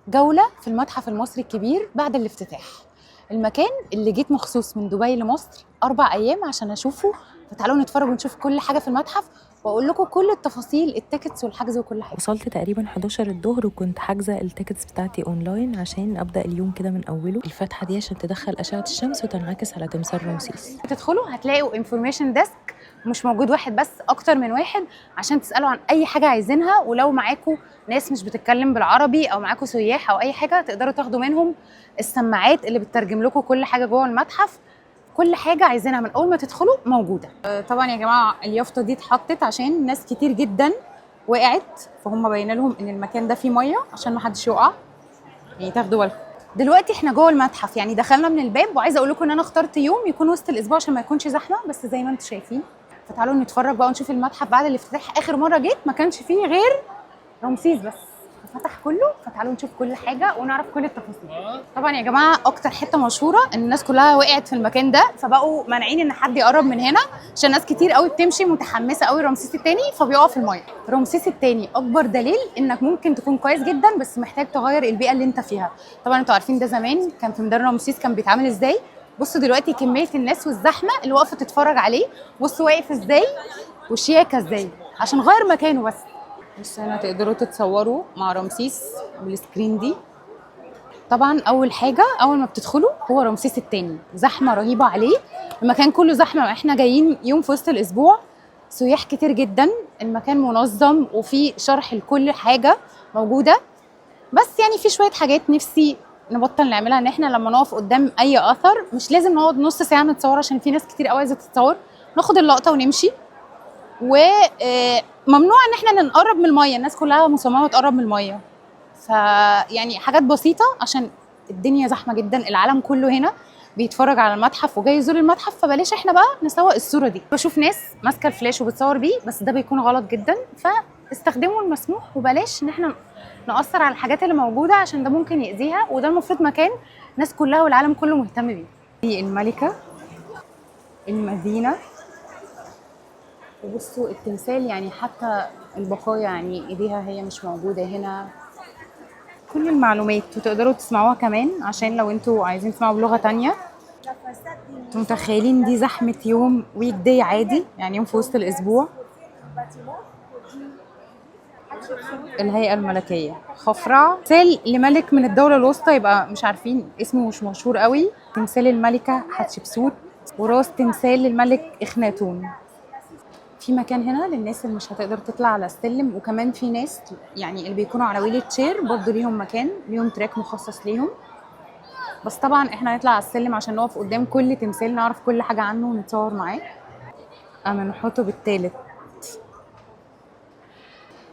جولة في المتحف المصري الكبير بعد الافتتاح. المكان اللي جيت مخصوص من دبي لمصر 4 أيام عشان أشوفه، فتعالوا نتفرج ونشوف كل حاجة في المتحف وأقول لكم كل التفاصيل، التيكتس والحجز وكل حاجة. وصلت تقريبا 11 الظهر وكنت حاجزه التيكتس بتاعتي اونلاين عشان ابدا اليوم كده من اوله. الفتحه دي عشان تدخل اشعه الشمس وتنعكس على تمثال رمسيس. هتدخلوا هتلاقوا انفورميشن ديسك، مش موجود واحد بس، اكتر من واحد، عشان تسالوا عن اي حاجه عايزينها. ولو معاكم ناس مش بتتكلم بالعربي او معاكم سياح او اي حاجه، تقدروا تاخدوا منهم السماعات اللي بتترجم لكم كل حاجه جوه المتحف. كل حاجه عايزينها من اول ما تدخلوا موجوده. طبعا يا جماعه اليافطه دي اتحطت عشان ناس كتير جدا وقعت، فهم باين لهم ان المكان ده فيه ميه عشان ما حدش يقع، يعني تاخدوا بالكم. دلوقتي احنا جوه المتحف، يعني دخلنا من الباب، وعايزه اقول لكم ان انا اخترت يوم يكون وسط الاسبوع عشان ما يكونش زحمه، بس زي ما انتم شايفين. فتعالوا نتفرج بقى ونشوف المتحف بعد الافتتاح. اخر مره جيت ما كانش فيه غير رمسيس بس، فتح كله. فتعالوا نشوف كل حاجه ونعرف كل التفاصيل. طبعا يا جماعه اكتر حته مشهوره ان الناس كلها وقعت في المكان ده، فبقوا مانعين ان حد يقرب من هنا عشان ناس كتير قوي بتمشي متحمسه قوي رمسيس الثاني، فبيقعوا في الميه. رمسيس الثاني اكبر دليل انك ممكن تكون كويس جدا بس محتاج تغير البيئه اللي انت فيها. طبعا انتوا عارفين ده زمان كان في ميدان رمسيس كان بيتعامل ازاي. بصوا دلوقتي كميه الناس والزحمه اللي واقفه تتفرج عليه، بصوا واقف ازاي وشياكه ازاي عشان غير مكانه بس. بس هنا تقدروا تتصوروا مع رمسيس بالسكرين دي. طبعا اول حاجه اول ما بتدخلوا هو رمسيس الثاني، زحمه رهيبه عليه، المكان كله زحمه. احنا جايين يوم في وسط الاسبوع، سياح كتير جدا، المكان منظم وفي شرح لكل حاجه موجوده. بس يعني في شويه حاجات نفسي نبطل نعملها، ان احنا لما نقف قدام اي اثر مش لازم نقعد نص ساعه نتصور، عشان في ناس كتير قوي عايزه تتصور. ناخد اللقطه ونمشي. وممنوع ان احنا نقرب من الميه، الناس كلها مصممه تقرب من الميه. فيعني حاجات بسيطه عشان الدنيا زحمه جدا، العالم كله هنا بيتفرج على المتحف وجاي يزور المتحف، فبلاش احنا بقى نسوق الصوره دي. بشوف ناس ماسكه الفلاش وبتصور بيه، بس ده بيكون غلط جدا. فاستخدموا المسموح وبلاش ان احنا نأثر على الحاجات اللي موجوده، عشان ده ممكن يأذيها، وده المفروض مكان الناس كلها والعالم كله مهتم بيه. دي الملكه، المدينه. وبصوا التمثال، يعني حتى البقايا، يعني ايديها هي مش موجوده هنا. كل المعلومات وتقدروا تسمعوها كمان، عشان لو انتوا عايزين تسمعوا بلغه تانية. انتوا متخيلين دي زحمه يوم ويك داي عادي، يعني يوم في وسط الاسبوع. الهيئه الملكيه خفرع، تمثال لملك من الدوله الوسطى، يبقى مش عارفين اسمه، مش مشهور قوي. تمثال الملكه حتشبسوت، وراس تمثال الملك اخناتون. في مكان هنا للناس اللي مش هتقدر تطلع على السلم، وكمان في ناس يعني اللي بيكونوا على ويل تشير برضه ليهم مكان، ليهم تراك مخصص ليهم. بس طبعا احنا هنطلع على السلم عشان نقف قدام كل تمثال نعرف كل حاجه عنه ونتصور معاه. امنحتب الثالث،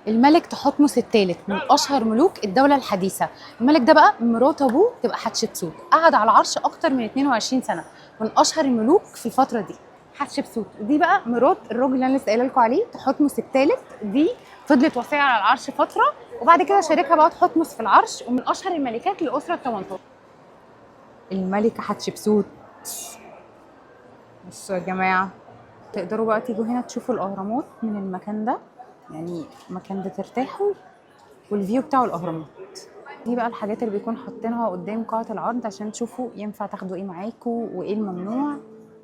الملك تحتمس الثالث، من اشهر ملوك الدوله الحديثه. الملك ده بقى مرات ابوه تبقى حتشبسوت، قعد على العرش اكتر من 22 سنه، من اشهر الملوك في الفتره دي. حتشبسوت دي بقى مرات الراجل اللي انا لسه قايله لكم عليه تحتمس الثالث. دي فضلت وصيه على العرش فتره، وبعد كده شاركها بقى تحتمس في العرش، ومن اشهر الملكات للاسره ال 18. الملكه حتشبسوت. بصوا يا جماعه، تقدروا بقى تيجوا هنا تشوفوا الاهرامات من المكان ده، يعني المكان ده ترتاحوا والفيو بتاعه الاهرامات. دي بقى الحاجات اللي بيكون حاطينها قدام قاعة العرض عشان تشوفوا ينفع تاخدوا ايه معاكوا وايه الممنوع.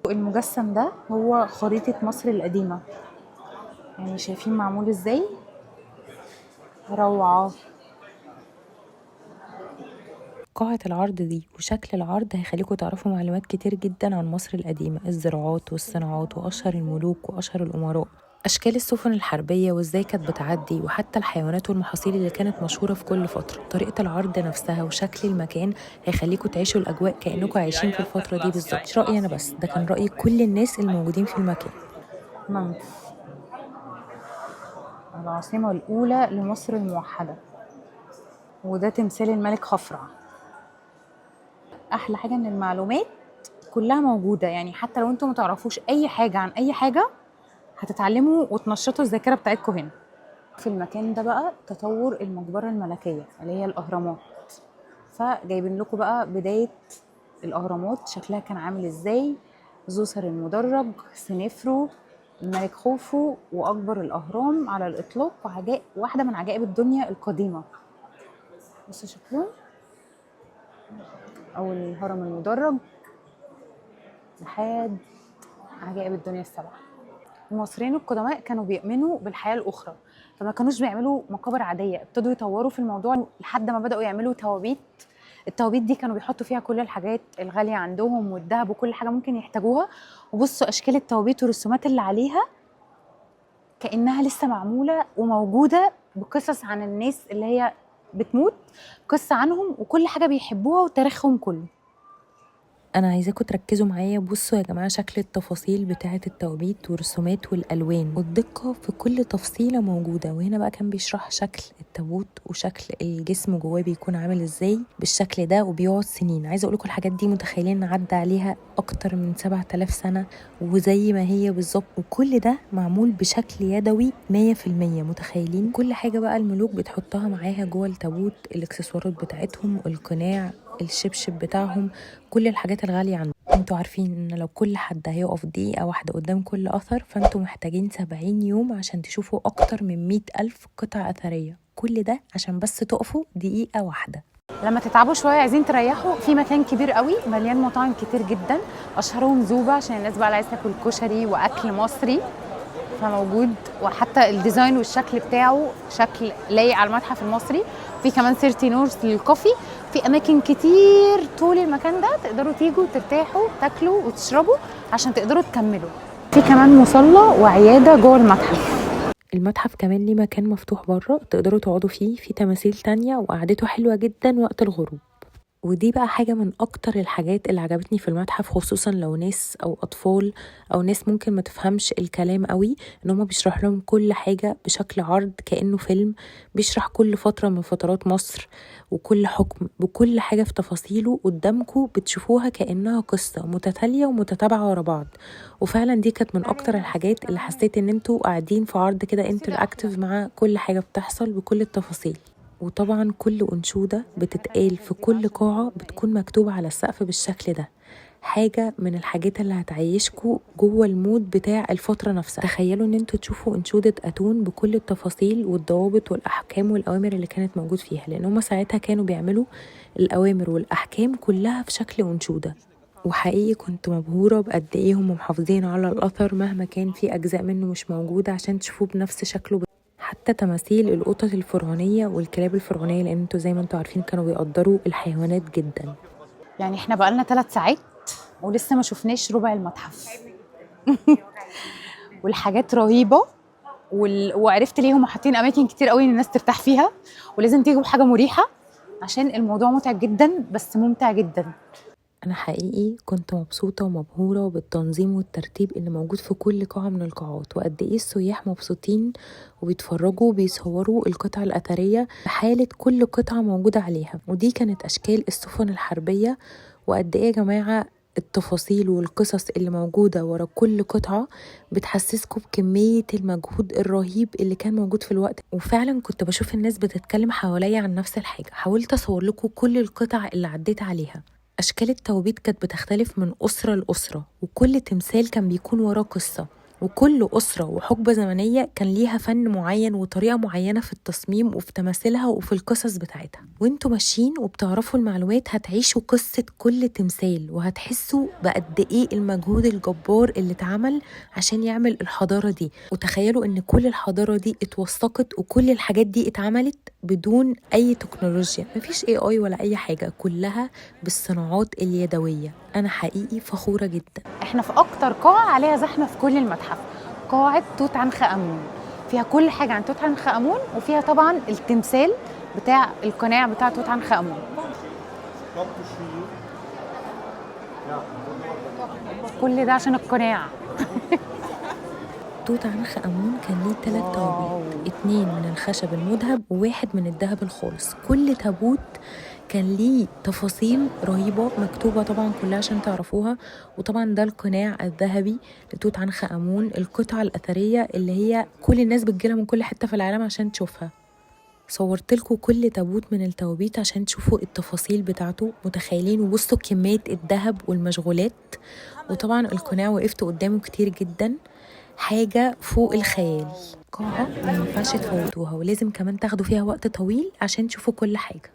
المجسم ده هو خريطة مصر القديمة، يعني شايفين معمول ازاي، روعة. قاعة العرض دي وشكل العرض هيخليكم تعرفوا معلومات كتير جدا عن مصر القديمة، الزراعات والصناعات وأشهر الملوك وأشهر الأمراء، أشكال السفن الحربية وإزاي كانت بتعدي، وحتى الحيوانات والمحاصيل اللي كانت مشهورة في كل فترة. طريقة العرض نفسها وشكل المكان هيخليكم تعيشوا الأجواء كأنكم عايشين في الفترة دي بالظبط. مش رأيي أنا بس، ده كان رأي كل الناس الموجودين في المكان. منف، العاصمة الأولى لمصر الموحدة، وده تمثال الملك خفرع. أحلى حاجة إن المعلومات كلها موجودة، يعني حتى لو انتوا متعرفوش أي حاجة عن أي حاجة هتتعلموا وتنشطوا الذاكرة بتاعتكم هنا. في المكان ده بقى تطور المقبرة الملكية اللي هي الأهرامات، فجايبين لكم بقى بداية الأهرامات شكلها كان عامل ازاي. زوسر المدرج، سنفرو، الملك خوفو، وأكبر الأهرام على الإطلاق، واحدة من عجائب الدنيا القديمة. بصوا شكله، او الهرم المدرج لحد عجائب الدنيا السبعه. المصريين القدماء كانوا بيؤمنوا بالحياه الاخرى، فما كانوش بيعملوا مقابر عاديه، ابتدوا يطوروا في الموضوع لحد ما بداوا يعملوا توابيت. التوابيت دي كانوا بيحطوا فيها كل الحاجات الغاليه عندهم والذهب وكل حاجه ممكن يحتاجوها. وبصوا اشكال التوابيت والرسومات اللي عليها كانها لسه معموله وموجوده، بقصص عن الناس اللي هي بتموت، قصه عنهم وكل حاجه بيحبوها وتاريخهم كله. انا عايزاكم تركزوا معايا. بصوا يا جماعه شكل التفاصيل بتاعه التوابيت والرسومات والالوان والدقه في كل تفصيله موجوده. وهنا بقى كان بيشرح شكل التابوت وشكل الجسم جواه بيكون عامل ازاي بالشكل ده، وبيقعد سنين. عايزه اقول لكم الحاجات دي متخيلين ان عدى عليها اكتر من 7000 سنه وزي ما هي بالظبط، وكل ده معمول بشكل يدوي 100%. متخيلين كل حاجه بقى الملوك بتحطها معاها جوه التابوت، الاكسسوارات بتاعتهم، القناع، الشبشب بتاعهم، كل الحاجات الغالية عندهم. انتوا عارفين ان لو كل حد هيقف دقيقة واحدة قدام كل أثر، فانتوا محتاجين 70 يوم عشان تشوفوا أكتر من 100,000 قطعة أثرية. كل ده عشان بس تقفوا دقيقة واحدة. لما تتعبوا شويه عايزين تريحوا، في مكان كبير قوي مليان مطاعم كتير جدا، اشهرهم زوبه عشان الناس بقى اللي عايزه تاكل كشري واكل مصري فموجود، وحتى الديزاين والشكل بتاعه شكل لايق على المتحف المصري. في كمان 30 نورث للكوفي، في اماكن كتير طول المكان ده تقدروا تيجوا ترتاحوا تاكلوا وتشربوا عشان تقدروا تكملوا. في كمان مصلى وعياده جوه المتحف. المتحف كمان ليه مكان مفتوح بره تقدروا تقعدوا فيه، في تماثيل تانية وقعدته حلوة جدا وقت الغروب. ودي بقى حاجة من أكتر الحاجات اللي عجبتني في المتحف، خصوصا لو ناس أو أطفال أو ناس ممكن ما تفهمش الكلام قوي، إن هما بيشرح لهم كل حاجة بشكل عرض كأنه فيلم، بيشرح كل فترة من فترات مصر وكل حكم بكل حاجة في تفاصيله قدامكم، بتشوفوها كأنها قصة متتالية ومتتابعة ورا بعض. وفعلا دي كانت من أكتر الحاجات اللي حسيت إن انتوا قاعدين في عرض كده انتراكتيف مع كل حاجة بتحصل بكل التفاصيل. وطبعا كل أنشودة بتتقال في كل قاعة بتكون مكتوبة على السقف بالشكل ده، حاجة من الحاجات اللي هتعيشكوا جوه المود بتاع الفترة نفسها. تخيلوا ان انتوا تشوفوا أنشودة أتون بكل التفاصيل والضوابط والأحكام والأوامر اللي كانت موجود فيها، لأن هما ساعتها كانوا بيعملوا الأوامر والأحكام كلها في شكل أنشودة. وحقيقي كنت مبهورة بقد ايه هم محافظين على الأثر مهما كان في أجزاء منه مش موجودة عشان تشوفوه بنفس شكله. حتى تماثيل القطط الفرعونية والكلاب الفرعونية، لأن انتوا زي ما انتوا عارفين كانوا بيقدروا الحيوانات جدا. يعني احنا بقالنا 3 ساعات ولسه ما شفناش ربع المتحف. والحاجات رهيبه وعرفت ليه هم حاطين اماكن كتير قوي ان الناس ترتاح فيها، ولازم تيجوا بحاجه مريحه عشان الموضوع متعب جدا بس ممتع جدا. أنا حقيقي كنت مبسوطة ومبهورة بالتنظيم والترتيب اللي موجود في كل قاعة من القاعات، وقد ايه السياح مبسوطين وبيتفرجوا وبيصوروا القطع الأثرية بحالة كل قطعة موجودة عليها. ودي كانت أشكال السفن الحربية، وقد ايه يا جماعة التفاصيل والقصص اللي موجودة ورا كل قطعة بتحسسكم بكمية المجهود الرهيب اللي كان موجود في الوقت. وفعلا كنت بشوف الناس بتتكلم حواليا عن نفس الحاجة. حاولت أصور لكم كل القطع اللي عديت عليها. أشكال التوابيت كانت بتختلف من أسرة لأسرة، وكل تمثال كان بيكون وراه قصة، وكل أسرة وحقبة زمنية كان ليها فن معين وطريقة معينة في التصميم وفي تماثيلها وفي القصص بتاعتها. وانتوا ماشيين وبتعرفوا المعلومات هتعيشوا قصة كل تمثال، وهتحسوا بقد ايه المجهود الجبار اللي اتعمل عشان يعمل الحضارة دي. وتخيلوا ان كل الحضارة دي اتوثقت وكل الحاجات دي اتعملت بدون اي تكنولوجيا، مفيش AI ولا اي حاجة، كلها بالصناعات اليدوية. انا حقيقي فخورة جدا. احنا في اكتر قاعه عليها زحمه في كل المتحف، قاعه توت عنخ امون، فيها كل حاجه عن توت عنخ امون، وفيها طبعا التمثال بتاع القناع بتاع توت عنخ امون. كل ده عشان القناع. توت عنخ آمون كان ليه 3 توابيت، 2 من الخشب المذهب وواحد من الذهب الخالص. كل تابوت كان ليه تفاصيل رهيبة مكتوبة طبعا كلها عشان تعرفوها. وطبعا ده القناع الذهبي لتوت عنخ آمون، القطعة الأثرية اللي هي كل الناس بتجيلها من كل حتة في العالم عشان تشوفها. صورت لكم كل تابوت من التوابيت عشان تشوفوا التفاصيل بتاعته. متخيلين؟ وبصوا كمية الذهب والمشغولات. وطبعا القناع وقفت قدامه كتير جدا، حاجة فوق الخيال. قاعة ما ينفعش تفوتوها، ولازم كمان تاخدوا فيها وقت طويل عشان تشوفوا كل حاجة.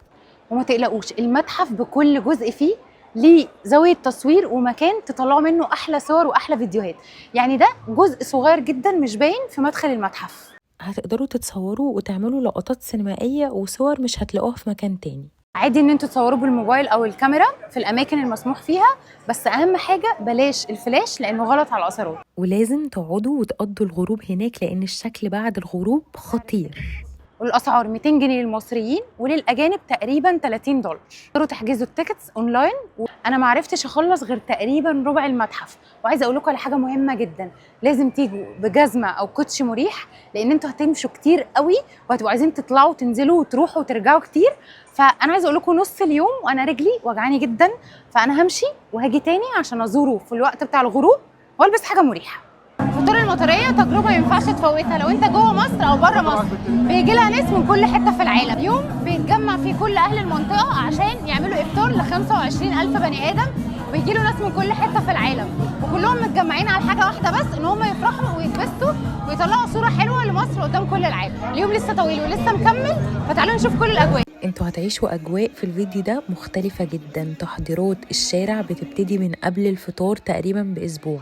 وما تقلقوش المتحف بكل جزء فيه ليه زاويه تصوير ومكان تطلعوا منه احلى صور واحلى فيديوهات. يعني ده جزء صغير جدا مش باين في مدخل المتحف. هتقدروا تتصوروا وتعملوا لقطات سينمائية وصور مش هتلاقوها في مكان تاني. عادي ان انتوا تصوروا بالموبايل او الكاميرا في الاماكن المسموح فيها، بس اهم حاجه بلاش الفلاش لانه غلط على الاثارات. ولازم تقعدوا وتقضوا الغروب هناك لان الشكل بعد الغروب خطير. والاسعار 200 جنيه للمصريين وللاجانب تقريبا $30. تقدروا تحجزوا التيكتس اونلاين. وانا ما عرفتش اخلص غير تقريبا ربع المتحف. وعايزه اقول لكم على حاجه مهمه جدا، لازم تيجوا بجزمه او كوتشي مريح لان انتوا هتمشوا كتير قوي وهتبقوا عايزين تطلعوا وتنزلوا وتروحوا وترجعوا كتير. فانا عايزه اقول لكم نص اليوم وانا رجلي وجعاني جدا، فانا همشي وهاجي تاني عشان ازوره في الوقت بتاع الغروب والبس حاجه مريحه. الفطور المطريه تجربه ما ينفعش تفوتها لو انت جوه مصر او بره مصر. بيجي لها ناس من كل حته في العالم، يوم بيتجمع فيه كل اهل المنطقه عشان يعملوا افطار ل 25,000 بني ادم، ويجي له ناس من كل حته في العالم وكلهم متجمعين على حاجه واحده بس، ان هم يفرحوا ويتبسطوا ويطلعوا صوره حلوه لمصر قدام كل العالم. اليوم لسه طويل ولسه مكمل، فتعالوا نشوف كل الاجواء. انتوا هتعيشوا اجواء في الفيديو ده مختلفة جدا. تحضيرات الشارع بتبتدي من قبل الفطار تقريبا باسبوع،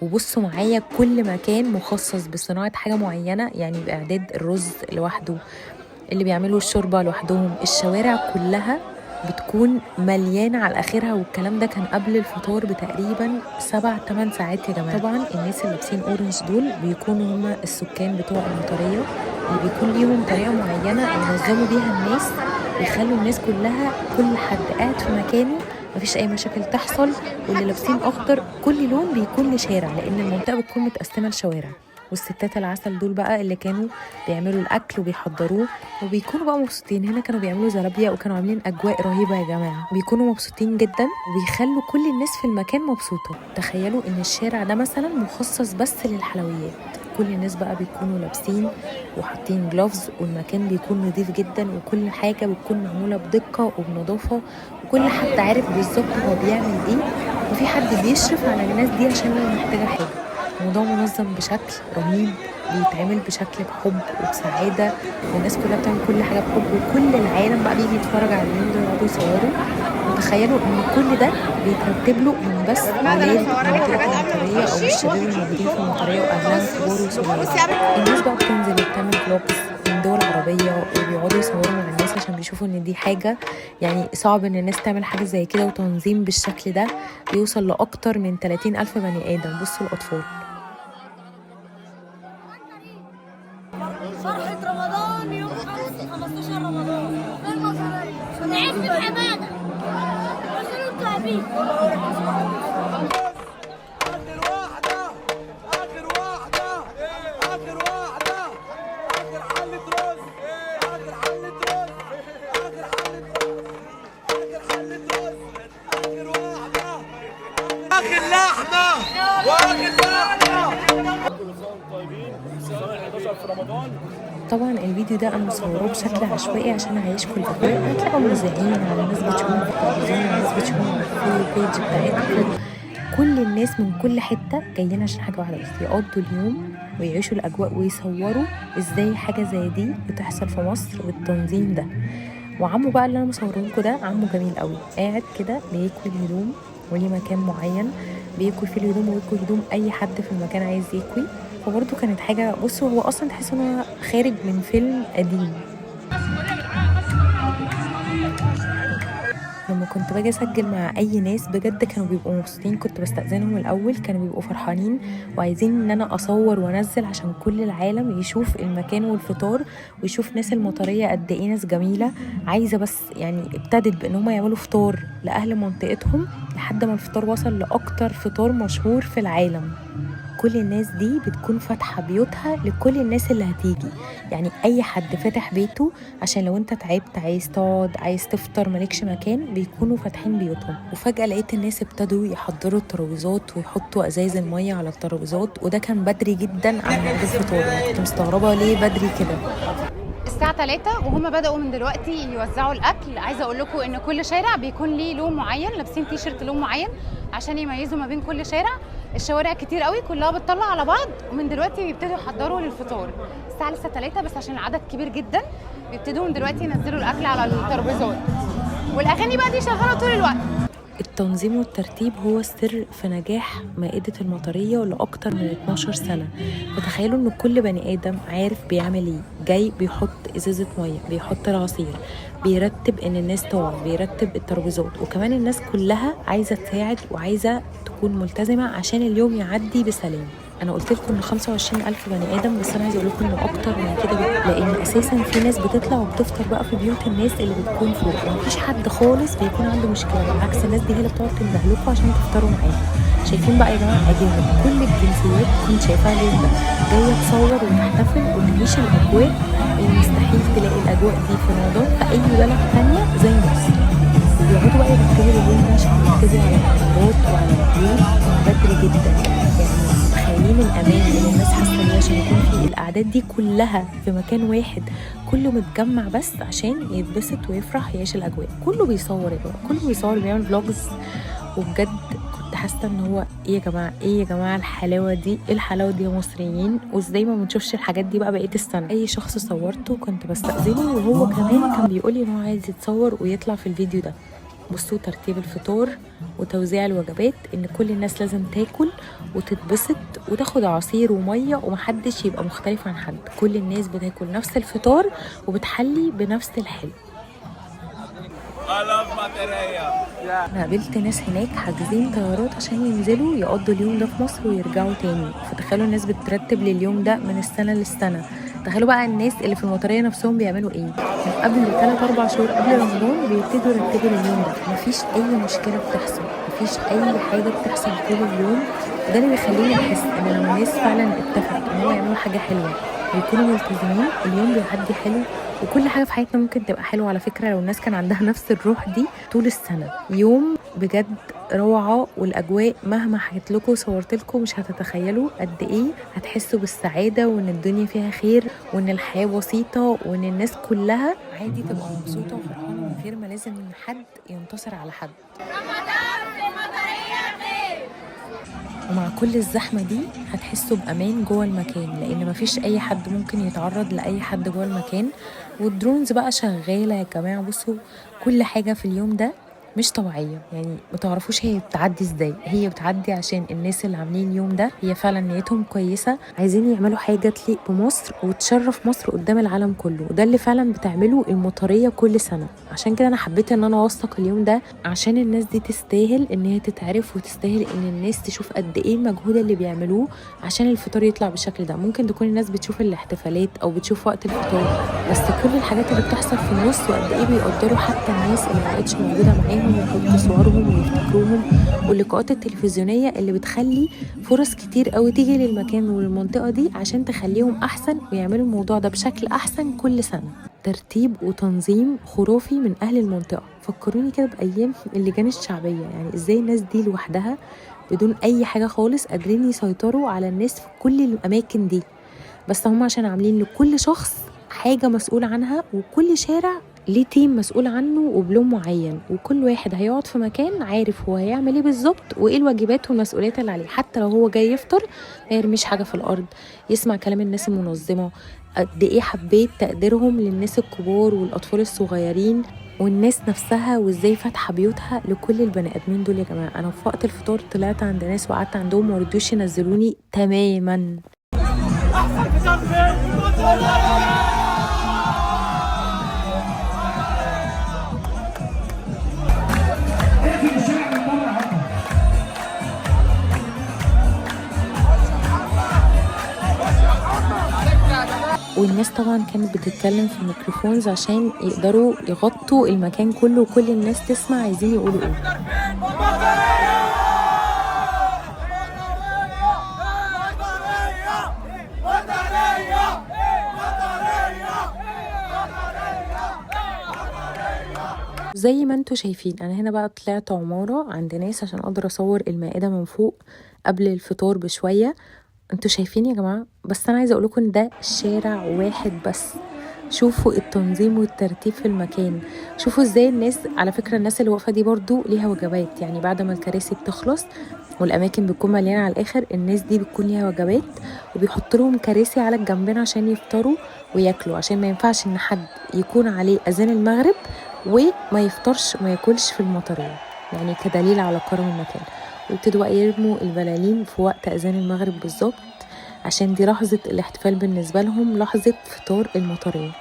وبصوا معايا كل مكان مخصص بصناعة حاجة معينة، يعني بإعداد الرز لوحده، اللي بيعملوا الشوربة لوحدهم. الشوارع كلها بتكون مليانة على آخرها، والكلام ده كان قبل الفطار بتقريبا 7-8 ساعات يا جماعة. طبعا الناس اللي لابسين اورنج دول بيكونوا هما السكان بتوع المطرية، اللي بيكون ليهم طريقة معينة ينظموا بيها الناس ويخلوا الناس كلها كل حد قاعد في مكانه، مفيش اي مشاكل تحصل. واللي لابسين اخضر كل لون بيكون لشارع، لان المنطقه بتكون متقسمه لشوارع. والستات العسل دول بقى اللي كانوا بيعملوا الاكل وبيحضروه وبيكونوا بقى مبسوطين. هنا كانوا بيعملوا زلابيا وكانوا عاملين اجواء رهيبه يا جماعه، بيكونوا مبسوطين جدا وبيخلوا كل الناس في المكان مبسوطه. تخيلوا ان الشارع ده مثلا مخصص بس للحلويات، كل الناس بقى بيكونوا لابسين وحاطين جلوفز، والمكان بيكون نظيف جدا وكل حاجه بتكون معموله بدقه وبنظافه، وكل حد عارف بالظبط هو بيعمل ايه، وفي حد بيشرف على الناس دي عشان لو محتاجه حاجه. الموضوع منظم بشكل رهيب، بيتعمل بشكل بحب وبسعاده، والناس كلها بتعمل كل حاجه بحب، وكل العالم بقى بيجي يتفرج على اليوم ده ويقعدوا يصوروا. وتخيلوا ان كل ده بيترتب له من بس ولاد منطقه المطريه او الشباب الموجودين في المطريه واهلها كبار وصغار. الناس بقى بتنزل وبتعمل فلوجز من دول عربيه وبيقعدوا يصوروا مع الناس عشان بيشوفوا ان دي حاجه يعني صعب ان الناس تعمل حاجه زي كده، وتنظيم بالشكل ده بيوصل لاكتر من 30,000 بني ادم. بصوا الاطفال. فرحة رمضان يوم 15 رمضان نعيش بالحمادة وصلوا التعبيد. آخر واحدة آخر واحدة آخر حلة رز آخر حلة رز آخر حلة رز آخر حلة رز آخر واحدة آخر لحمة وآخر لحمة. طبعا الفيديو ده انا مصوره بشكل عشوائي عشان اعيشكم الاجواء. هتلاقوا موزعين على ناس بتشوفهم في التلفزيون وناس بتشوفهم في البيج بتاعتكم. كل الناس من كل حته جايين عشان حاجه واحده بس، يقضوا اليوم ويعيشوا الاجواء ويصوروا ازاي حاجه زي دي بتحصل في مصر بالتنظيم ده. وعمو بقى اللي انا مصوره لكم ده عمو جميل قوي، قاعد كده بيكوي الهدوم وليه مكان معين بيكوي فيه الهدوم، ويكوي هدوم اي حد في المكان عايز يكوي. فبرضه كانت حاجه، بصوا هو اصلا تحس ان هو خارج من فيلم قديم. لما كنت باجي اسجل مع اي ناس بجد كانوا بيبقوا مبسوطين، كنت بستأذنهم الاول، كانوا بيبقوا فرحانين وعايزين ان انا اصور وانزل عشان كل العالم يشوف المكان والفطار، ويشوف ناس المطريه قد ايه ناس جميله. عايزه بس يعني ابتدت بان هم يعملوا فطار لاهل منطقتهم لحد ما الفطار وصل لاكتر فطار مشهور في العالم. كل الناس دي بتكون فاتحة بيوتها لكل الناس اللي هتيجي، يعني اي حد فاتح بيته عشان لو انت تعبت عايز تقعد عايز تفطر مالكش مكان بيكونوا فاتحين بيوتهم. وفجأة لقيت الناس ابتدوا يحضروا الترابيزات ويحطوا ازايز المية على الترابيزات، وده كان بدري جدا عن ميعاد الفطار. انا كنت مستغربة ليه بدري كده. الساعة 3 وهم بدأوا من دلوقتي يوزعوا الأكل. عايزة أقول لكم إن كل شارع بيكون ليه لون معين، لابسين تيشيرت لون معين عشان يميزوا ما بين كل شارع. الشوارع كتير قوي كلها بتطلع على بعض، ومن دلوقتي بيبتدوا يحضروا للفطار. الساعة لسه 3 بس عشان العدد كبير جدا بيبتدوا من دلوقتي ينزلوا الأكل على الترابيزات. والاغاني بقى دي شغاله طول الوقت. التنظيم والترتيب هو السر في نجاح مائدة المطرية لأكتر من 12 سنة. فتخيلوا إن كل بني آدم عارف بيعمل إيه، جاي بيحط إزازة مية، بيحط العصير، بيرتب إن الناس تقعد، بيرتب الترابيزات، وكمان الناس كلها عايزة تساعد وعايزة تكون ملتزمة عشان اليوم يعدي بسلام. انا قلت لكم ان 25,000 بني ادم، بس انا عايزه اقول لكم انه اكتر من كده لان اساسا في ناس بتطلع وبتفطر بقى في بيوت الناس اللي بتكون فوق، ومفيش حد خالص بيكون عنده مشكله، بالعكس الناس دي هي اللي بتقعد تنده لكم عشان تفطروا معاها. شايفين بقى يا جماعه اجانب كل الجنسيات كنت شايفاها اليوم ده جايه تصور وتحتفل وتعيش الاجواء اللي مستحيل تلاقي الاجواء دي في رمضان في اي بلد ثانيه زي مصر. بيقعدوا بقى يرتبوا اليوم ده عشان يرتبوا على العمارات وعلى البيوت بدري جدا، يعني متخيلين الامان اللي الناس حاسه بيه عشان يكون في الاعداد دي كلها في مكان واحد، كله متجمع بس عشان يتبسط ويفرح يعيش الاجواء. كله بيصور يا جماعه، كله بيصور بيعمل فلوجز، وبجد كنت حاسه ان هو ايه يا جماعه، ايه يا جماعه الحلاوه دي، ايه الحلاوه دي يا مصريين، وازاي ما بنشوفش الحاجات دي بقى بقيه السنه. اي شخص صورته كنت بستأذنه، وهو كمان كان بيقول لي ان هو عايز يتصور ويطلع في الفيديو ده. بصوا ترتيب الفطار وتوزيع الوجبات، ان كل الناس لازم تاكل وتتبسط وتاخد عصير وميه ومحدش يبقى مختلف عن حد، كل الناس بتاكل نفس الفطار وبتحلي بنفس الحلو. انا قابلت ناس هناك حاجزين طيارات عشان ينزلوا يقضوا اليوم ده في مصر ويرجعوا تاني، فتخيلوا الناس بترتب لليوم ده من السنه للسنه. تخيلوا بقى الناس اللي في المطريه نفسهم بيعملوا ايه، من قبل 3-4 شهور قبل رمضان بيبتدوا يرتبوا لليوم ده. مفيش اي مشكله بتحصل، مفيش اي حاجه بتحصل طول اليوم، وده اللي بيخليني احس ان لما الناس فعلا اتفقت ان هو يعملوا حاجه حلوه ويكونوا ملتزمين اليوم بيعدي حلو. وكل حاجه في حياتنا ممكن تبقى حلوه على فكره لو الناس كان عندها نفس الروح دي طول السنه. يوم بجد روعه، والاجواء مهما حكيت لكم وصورت لكم مش هتتخيلوا قد ايه هتحسوا بالسعاده، وان الدنيا فيها خير، وان الحياه بسيطه، وان الناس كلها عادي تبقى مبسوطه وفرحانه من غير ما لازم حد ينتصر على حد. ومع كل الزحمة دي هتحسوا بأمان جوه المكان، لأن مفيش أي حد ممكن يتعرض لأي حد جوه المكان. والدرونز بقى شغالة يا جماعة. بصوا كل حاجة في اليوم ده مش طبيعية، يعني متعرفوش هي بتعدي ازاي. هي بتعدي عشان الناس اللي عاملين اليوم ده هي فعلا نيتهم كويسة، عايزين يعملوا حاجة تليق بمصر وتشرف مصر قدام العالم كله، وده اللي فعلا بتعمله المطرية كل سنة. عشان كده انا حبيت ان انا اوثق اليوم ده، عشان الناس دي تستاهل ان هي تتعرف، وتستاهل ان الناس تشوف قد ايه المجهود اللي بيعملوه عشان الفطار يطلع بالشكل ده. ممكن تكون الناس بتشوف الاحتفالات او بتشوف وقت الفطار، بس كل الحاجات اللي بتحصل في النص وقد ايه بيقدروا حتى الناس اللي ما بقتش موجودة معاهم ويحطوا صورهم ويفتكروهم، واللقاءات التلفزيونية اللي بتخلي فرص كتير قوي تيجي للمكان وللمنطقة دي عشان تخليهم احسن ويعملوا الموضوع ده بشكل احسن كل سنة. ترتيب وتنظيم خرافي من اهل المنطقة. فكروني كده بايام اللجان الشعبية، يعني ازاي الناس دي لوحدها بدون اي حاجة خالص قادرين يسيطروا على الناس في كل الاماكن دي، بس هم عشان عاملين لكل شخص حاجة مسؤول عنها، وكل شارع ليه تيم مسؤول عنه وبلون معين، وكل واحد هيقعد في مكان عارف هو هيعمل ايه بالظبط وايه الواجبات والمسؤوليات اللي عليه. حتى لو هو جاي يفطر ما يرميش حاجة في الارض، يسمع كلام الناس المنظمة. قد ايه حبيت تقديرهم للناس الكبار والاطفال الصغيرين والناس نفسها، وازاي فاتحه بيوتها لكل البني ادمين دول. يا جماعه انا في وقت الفطار طلعت عند ناس وقعدت عندهم ما رضوش ينزلوني تماما. والناس طبعا كانت بتتكلم في الميكروفونز عشان يقدروا يغطوا المكان كله وكل الناس تسمع عايزين يقولوا ايه. زي ما انتوا شايفين انا هنا بقى طلعت عمارة عند ناس عشان اقدر اصور المائدة من فوق قبل الفطار بشوية. انتوا شايفين يا جماعة، بس انا عايزة اقولكم ان ده شارع واحد بس. شوفوا التنظيم والترتيب في المكان، شوفوا ازاي الناس، على فكرة الناس اللي واقفة دي برضو ليها وجبات، يعني بعد ما الكراسي بتخلص والاماكن بتكون مليانة على الاخر الناس دي بتكون ليها وجبات، وبيحط لهم كراسي على الجنبين عشان يفطروا وياكلوا، عشان ما ينفعش ان حد يكون عليه اذان المغرب وما يفطرش وما ياكلش في المطرية، يعني كدليل على كرم المكان. ويبتدوا بقى يرموا البلالين في وقت أذان المغرب بالظبط، عشان دي لحظة الاحتفال بالنسبة لهم، لحظة فطار المطرية.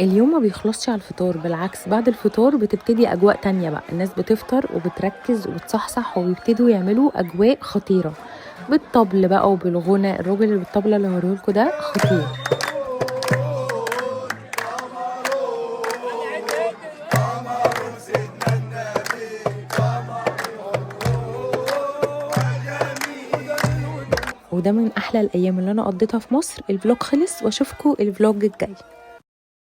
اليوم ما بيخلصش على الفطار، بالعكس بعد الفطار بتبتدي أجواء تانية بقى، الناس بتفطر وبتركز وبتصحصح وبيبتدوا يعملوا أجواء خطيرة بالطبل بقى وبالغنى. الراجل اللي بالطبلة اللي هوريهولكوا ده خطير. وده من أحلى الأيام اللي أنا قضيتها في مصر. الفلوج خلص وأشوفكوا الفلوج الجاي.